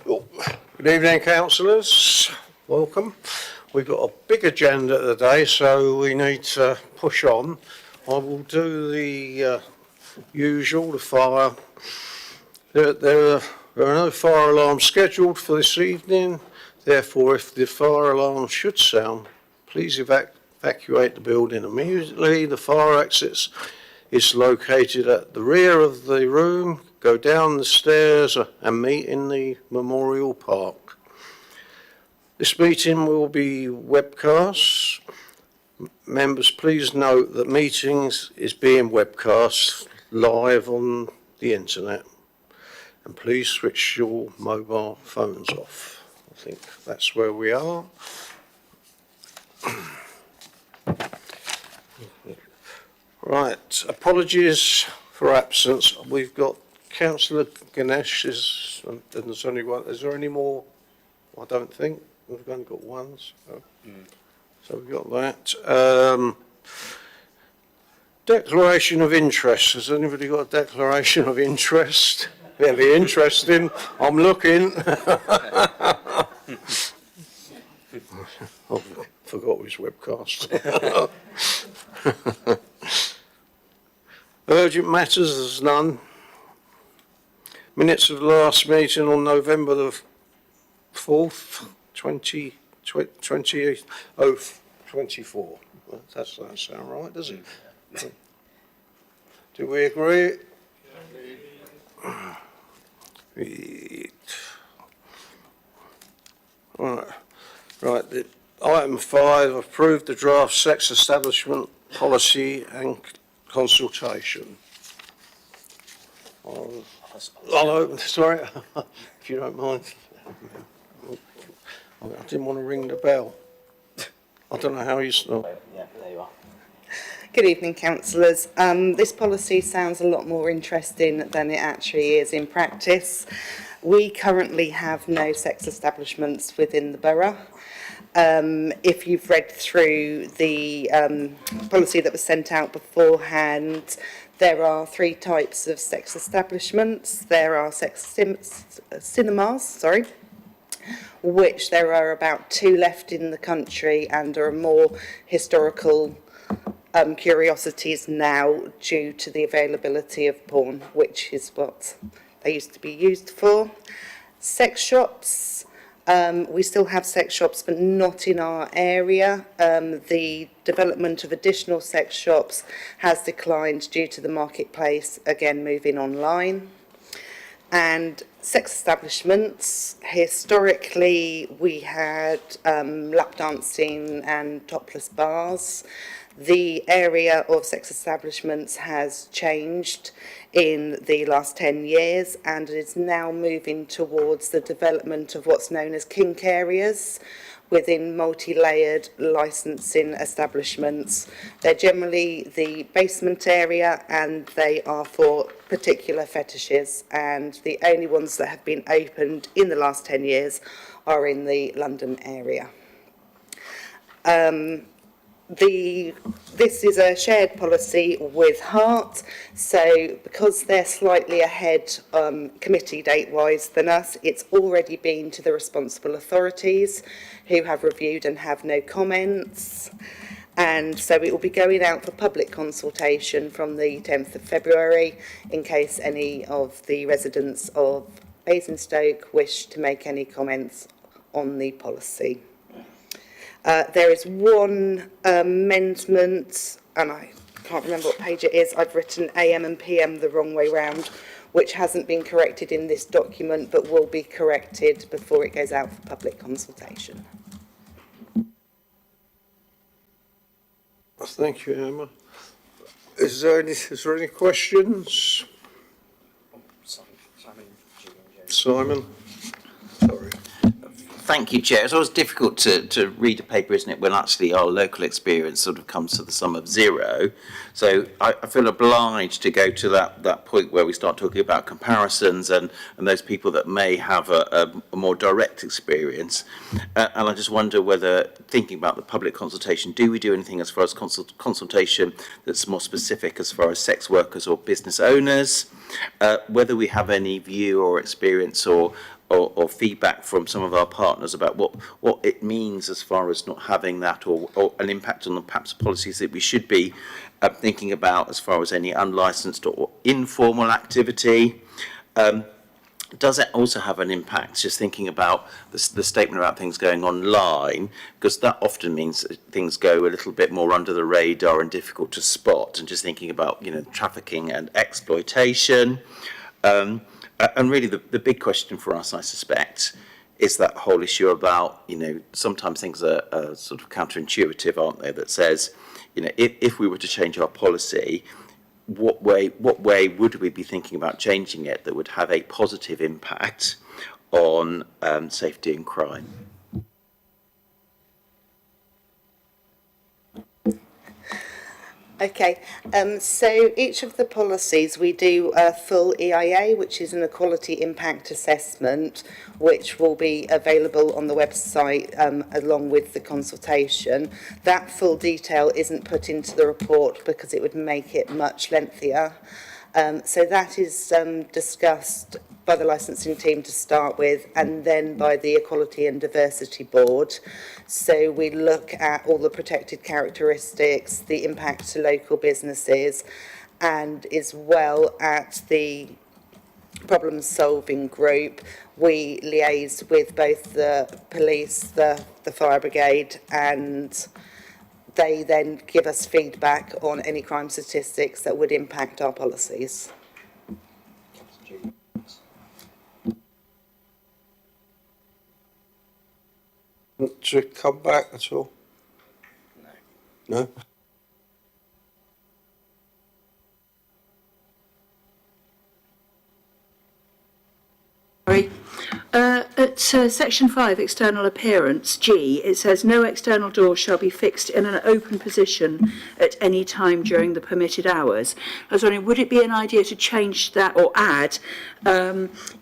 Oh, good evening, councillors. Welcome. We've got a big agenda today, so we need to push on. I will do the usual, the fire. There are no fire alarms scheduled for this evening. Therefore, if the fire alarm should sound, please evacuate the building immediately. The fire exit is located at the rear of the room. Go down the stairs and meet in the Memorial Park. This meeting will be webcast. Members, please note that meetings is being webcast live on the internet. And please switch your mobile phones off. I think that's where we are. Right, apologies for absence. We've got Councillor Ganesh, and there's only one. Is there any more? I don't think. We've only got one. So we've got that. Declaration of interest. Has anybody got a declaration of interest? Very interesting. I'm looking. I forgot his webcast. Urgent matters, there's none. Minutes of last meeting on November the 4th, 2024. That doesn't sound right, does it? Do we agree? Right. Item 5, approve the draft sex establishment policy and consultation. Sorry, if you don't mind. I didn't want to ring the bell. I don't know how you start. Yeah, there you are. Good evening, councillors. This policy sounds a lot more interesting than it actually is in practice. We currently have no sex establishments within the borough. If you've read through the policy that was sent out beforehand, there are 3 types of sex establishments. There are cinemas, which there are about 2 left in the country and are more historical curiosities now due to the availability of porn, which is what they used to be used for. Sex shops. We still have sex shops, but not in our area. The development of additional sex shops has declined due to the marketplace, again, moving online. And sex establishments, historically, we had lap dancing and topless bars. The area of sex establishments has changed in the last 10 years and is now moving towards the development of what's known as kink areas within multi-layered licensing establishments. They're generally the basement area and they are for particular fetishes, and the only ones that have been opened in the last 10 years are in the London area. This is a shared policy with Hart, so because they're slightly ahead committee date-wise than us, it's already been to the responsible authorities who have reviewed and have no comments. And so it will be going out for public consultation from the 10th of February in case any of the residents of Basingstoke wish to make any comments on the policy. There is one amendment, and I can't remember what page it is. I've written AM and PM the wrong way round, which hasn't been corrected in this document, but will be corrected before it goes out for public consultation. Thank you, Emma. Is there any questions? Simon? Sorry. Thank you, Chair. It's always difficult to read a paper, isn't it, when actually our local experience sort of comes to the sum of 0. So I feel obliged to go to that point where we start talking about comparisons and those people that may have a more direct experience. And I just wonder whether, thinking about the public consultation, do we do anything as far as consultation that's more specific as far as sex workers or business owners? Whether we have any view or experience or feedback from some of our partners about what it means as far as not having that or an impact on the perhaps policies that we should be thinking about as far as any unlicensed or informal activity. Does it also have an impact, just thinking about the statement about things going online, because that often means that things go a little bit more under the radar and difficult to spot, and just thinking about, trafficking and exploitation. And really the big question for us, I suspect, is that whole issue about, sometimes things are sort of counterintuitive, aren't they, that says, if we were to change our policy, what way would we be thinking about changing it that would have a positive impact on safety and crime? Okay, so each of the policies we do a full EIA, which is an equality impact assessment, which will be available on the website along with the consultation. That full detail isn't put into the report because it would make it much lengthier. So that is discussed by the licensing team to start with, and then by the Equality and Diversity Board. So we look at all the protected characteristics, the impact to local businesses, and as well at the problem solving group. We liaise with both the police, the fire brigade, and they then give us feedback on any crime statistics that would impact our policies. To come back at all? No. Sorry. At section 5, external appearance, G, it says no external door shall be fixed in an open position at any time during the permitted hours. I was wondering, would it be an idea to change that or add,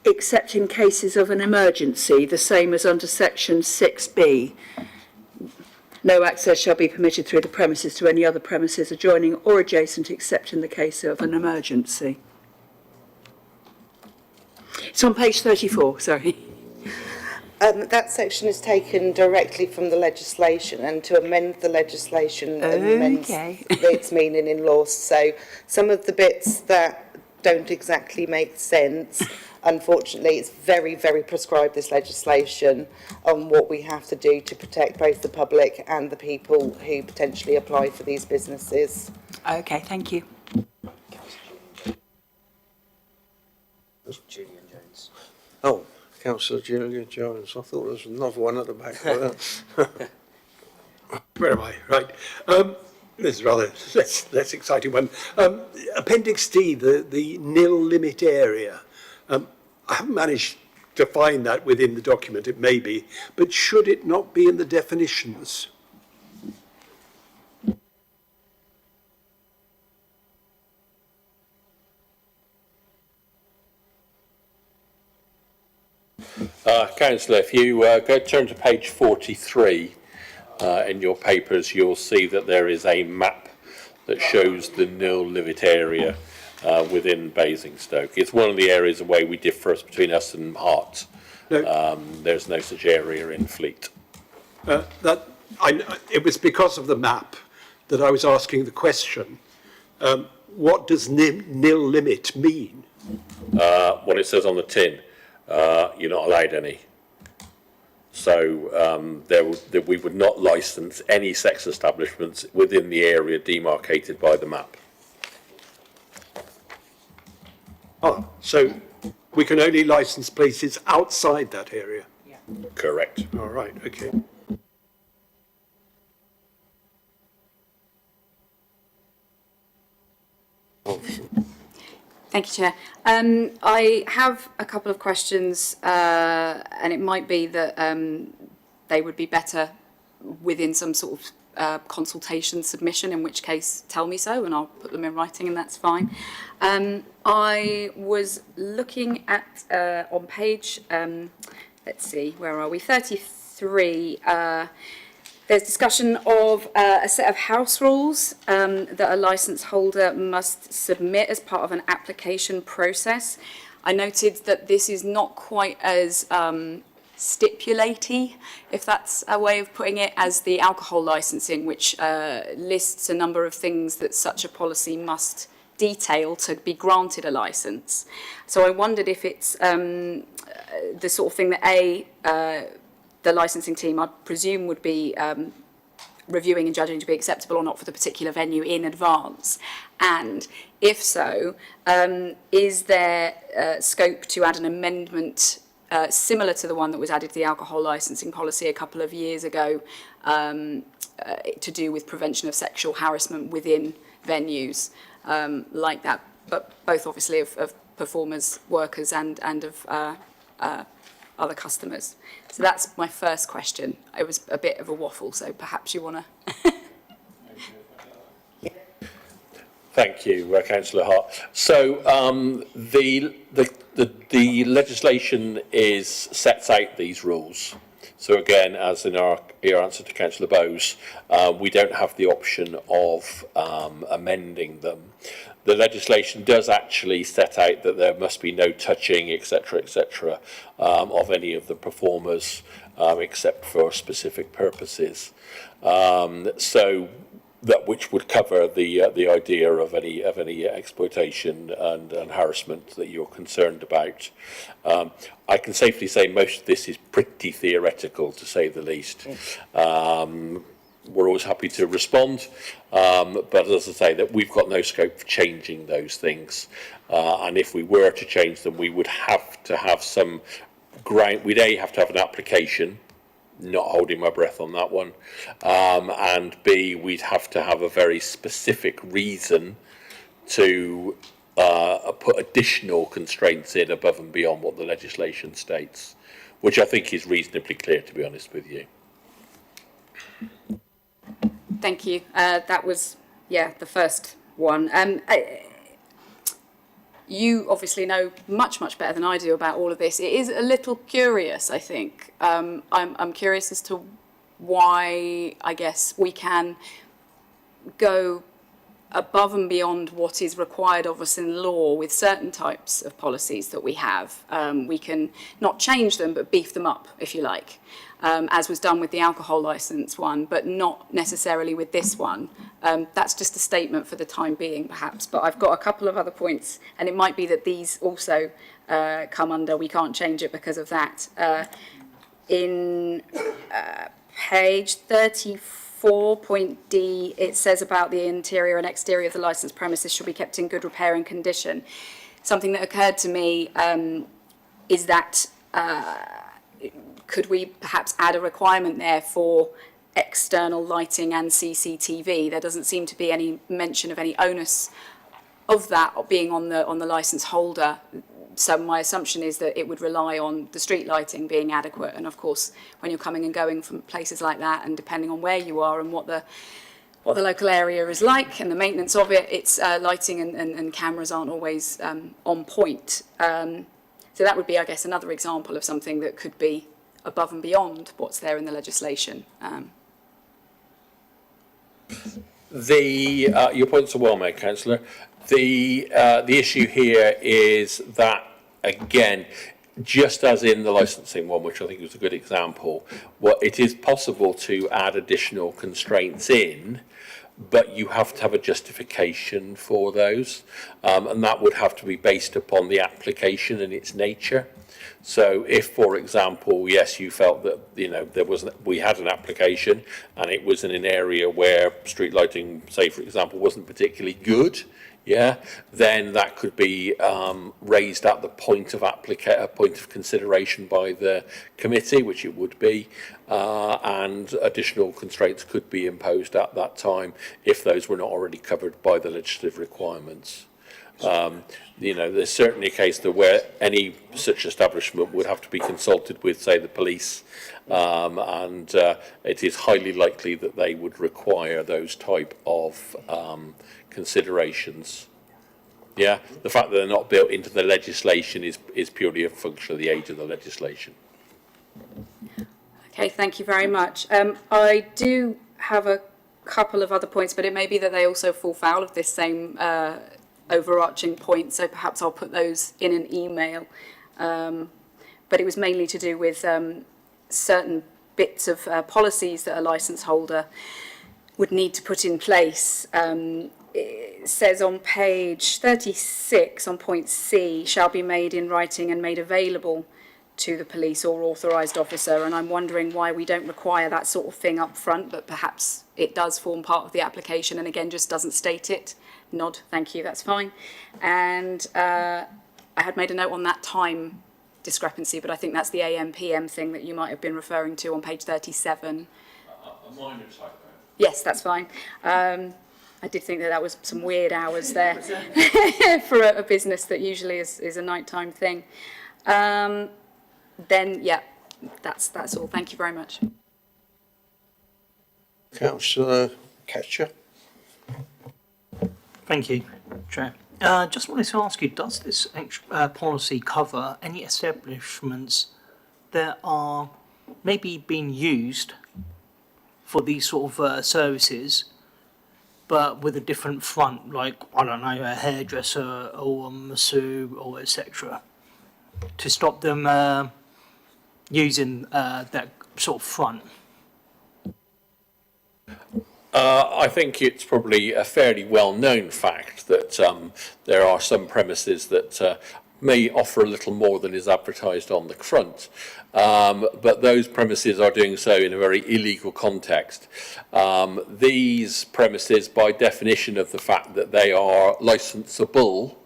except in cases of an emergency, the same as under section 6B? No access shall be permitted through the premises to any other premises adjoining or adjacent except in the case of an emergency. It's on page 34, sorry. That section is taken directly from the legislation, and to amend the legislation amends its meaning in law. So some of the bits that don't exactly make sense, unfortunately, it's very, very prescribed, this legislation, on what we have to do to protect both the public and the people who potentially apply for these businesses. Okay, thank you. Julian Jones. Oh, Councillor Julian Jones. I thought there was another one at the back. Where am I? Right. This is rather less exciting one. Appendix D, the nil limit area. I haven't managed to find that within the document. It may be, but should it not be in the definitions? Councillor, if you turn to page 43 in your papers, you'll see that there is a map that shows the nil limit area within Basingstoke. It's one of the areas where we differ between us and Hart. No. There's no such area in Fleet. It was because of the map that I was asking the question. What does nil limit mean? What it says on the tin, you're not allowed any. So we would not licence any sex establishments within the area demarcated by the map. Oh, so we can only licence places outside that area? Yeah. Correct. All right, okay. Thank you, Chair. I have a couple of questions, and it might be that they would be better within some sort of consultation submission, in which case tell me so and I'll put them in writing and that's fine. I was looking at, on page, let's see, where are we, 33, there's discussion of a set of house rules that a licence holder must submit as part of an application process. I noted that this is not quite as stipulaty, if that's a way of putting it, as the alcohol licensing, which lists a number of things that such a policy must detail to be granted a licence. So I wondered if it's the sort of thing that the licensing team, I presume, would be reviewing and judging to be acceptable or not for the particular venue in advance. And if so, is there scope to add an amendment similar to the one that was added to the alcohol licensing policy a couple of years ago to do with prevention of sexual harassment within venues like that, but both obviously of performers, workers and of other customers. So that's my first question. It was a bit of a waffle, so perhaps you want to... Thank you, Councillor Hart. So the legislation sets out these rules. So again, as in your answer to Councillor Bowes, we don't have the option of amending them. The legislation does actually set out that there must be no touching, etc., of any of the performers, except for specific purposes. So that which would cover the idea of any exploitation and harassment that you're concerned about. I can safely say most of this is pretty theoretical, to say the least. We're always happy to respond, but as I say, that we've got no scope for changing those things. And if we were to change them, we would have to have some ground. We'd have to have an application. Not holding my breath on that one, and B, we'd have to have a very specific reason to put additional constraints in above and beyond what the legislation states, which I think is reasonably clear, to be honest with you. Thank you. That was, the first one. You obviously know much better than I do about all of this. It is a little curious, I think. I'm curious as to why, I guess, we can go above and beyond what is required of us in law with certain types of policies that we have. We can not change them, but beef them up, if you like, as was done with the alcohol licence one, but not necessarily with this one. That's just a statement for the time being, perhaps. But I've got a couple of other points, and it might be that these also come under, we can't change it because of that. In page 34.d, it says about the interior and exterior of the licensed premises should be kept in good repair and condition. Something that occurred to me is that could we perhaps add a requirement there for external lighting and CCTV? There doesn't seem to be any mention of any onus of that being on the licence holder. So my assumption is that it would rely on the street lighting being adequate. And of course, when you're coming and going from places like that, and depending on where you are and what the local area is like and the maintenance of it, its lighting and cameras aren't always on point. So that would be, I guess, another example of something that could be above and beyond what's there in the legislation. Your points are well made, Councillor. The issue here is that, again, just as in the licensing one, which I think was a good example, it is possible to add additional constraints in, but you have to have a justification for those, and that would have to be based upon the application and its nature. So if, for example, yes, you felt that, we had an application and it was in an area where street lighting, say, for example, wasn't particularly good, then that could be raised at the point of consideration by the committee, which it would be, and additional constraints could be imposed at that time if those were not already covered by the legislative requirements. There's certainly a case that where any such establishment would have to be consulted with, say, the police, and it is highly likely that they would require those type of considerations. The fact that they're not built into the legislation is purely a function of the age of the legislation. Okay, thank you very much. I do have a couple of other points, but it may be that they also fall foul of this same overarching point, so perhaps I'll put those in an email. But it was mainly to do with certain bits of policies that a licence holder would need to put in place. It says on page 36, on point C, shall be made in writing and made available to the police or authorised officer, and I'm wondering why we don't require that sort of thing up front, but perhaps it does form part of the application and again just doesn't state it. Nod, thank you, that's fine. And I had made a note on that time discrepancy, but I think that's the AM/PM thing that you might have been referring to on page 37. A minor typo. Yes, that's fine. I did think that was some weird hours there for a business that usually is a nighttime thing. Then, that's all. Thank you very much. Councillor Catcher. Thank you, Chair. Just wanted to ask you, does this policy cover any establishments that are maybe being used for these sort of services, but with a different front, like, I don't know, a hairdresser or a masseuse or etc., to stop them using that sort of front? I think it's probably a fairly well-known fact that there are some premises that may offer a little more than is advertised on the front, but those premises are doing so in a very illegal context. These premises, by definition of the fact that they are licensable,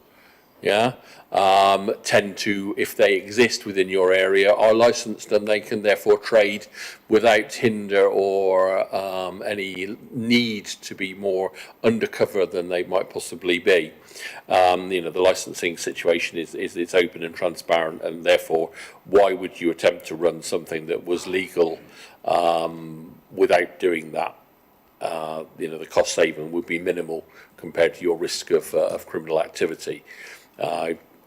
tend to, if they exist within your area, are licensed, and they can therefore trade without hinder or any need to be more undercover than they might possibly be. The licensing situation is open and transparent, and therefore, why would you attempt to run something that was legal without doing that? The cost saving would be minimal compared to your risk of criminal activity.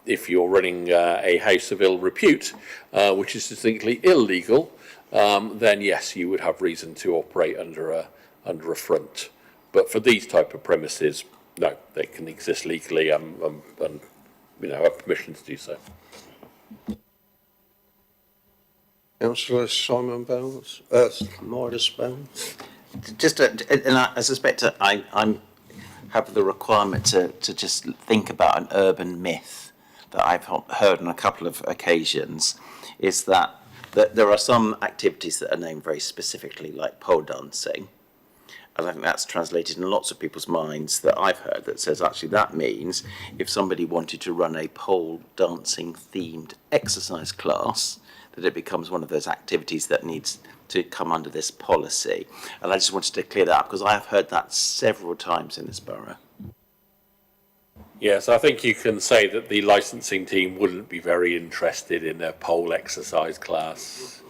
If you're running a house of ill repute, which is distinctly illegal, then yes, you would have reason to operate under a front. But for these type of premises, no, they can exist legally and have permission to do so. Councillor Simon Bowles, Midas Bowles. And I suspect I'm have the requirement to just think about an urban myth that I've heard on a couple of occasions, is that there are some activities that are named very specifically, like pole dancing, and I think that's translated in lots of people's minds that I've heard that says actually that means if somebody wanted to run a pole dancing themed exercise class, that it becomes one of those activities that needs to come under this policy. And I just wanted to clear that up because I have heard that several times in this borough. Yes, I think you can say that the licensing team wouldn't be very interested in a pole exercise class.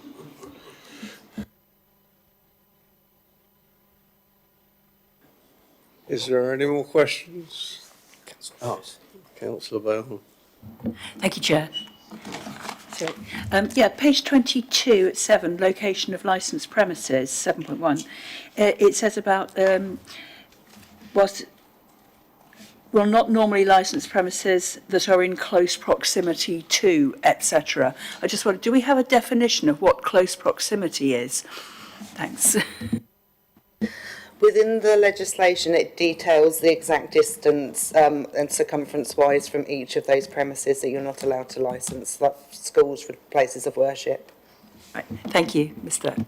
Is there any more questions? Councillor Bowles. Thank you, Chair. Sorry. Page 22 at 7, location of licensed premises, 7.1. It says about will not normally licensed premises that are in close proximity to, etc. I just wonder, do we have a definition of what close proximity is? Thanks. Within the legislation, it details the exact distance and circumference-wise from each of those premises that you're not allowed to licence, like schools for places of worship. Right. Thank you, Mr.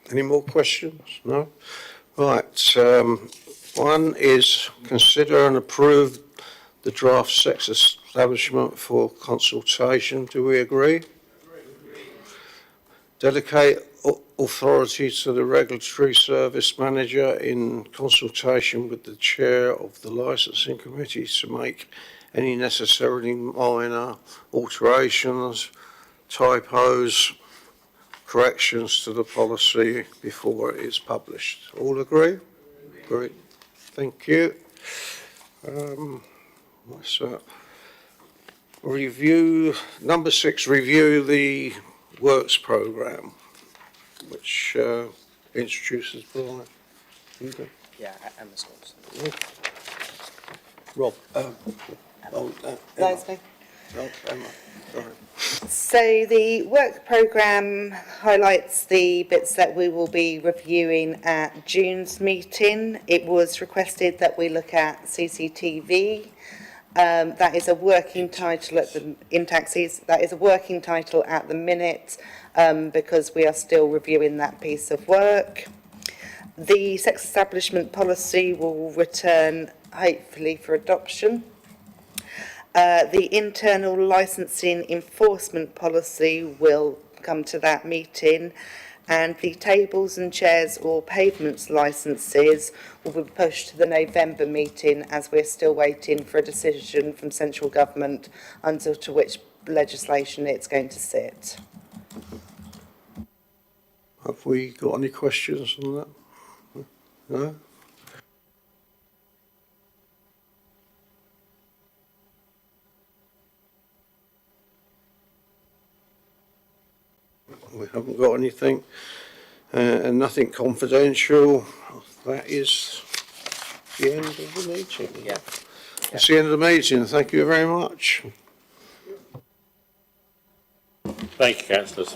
Any more questions? No? Right. One is consider and approve the draft sex establishment for consultation. Do we agree? Delegate authority to the regulatory service manager in consultation with the chair of the licensing committee to make any necessarily minor alterations, typos, corrections to the policy before it is published. All agree? Great. Thank you. What's that? Review, number 6, review the works programme, which introduces Brian. Yeah, Emma Stokes. Rob. That's me. Oh, Emma. Sorry. So the work programme highlights the bits that we will be reviewing at June's meeting. It was requested that we look at CCTV. That is a working title in taxis. That is a working title at the minute because we are still reviewing that piece of work. The sex establishment policy will return hopefully for adoption. The internal licensing enforcement policy will come to that meeting, and the tables and chairs or pavements licences will be pushed to the November meeting as we're still waiting for a decision from central government until to which legislation it's going to sit. Have we got any questions on that? No? We haven't got anything, and nothing confidential. That is the end of the meeting. Yeah. It's the end of the meeting. Thank you very much. Thank you, councillors.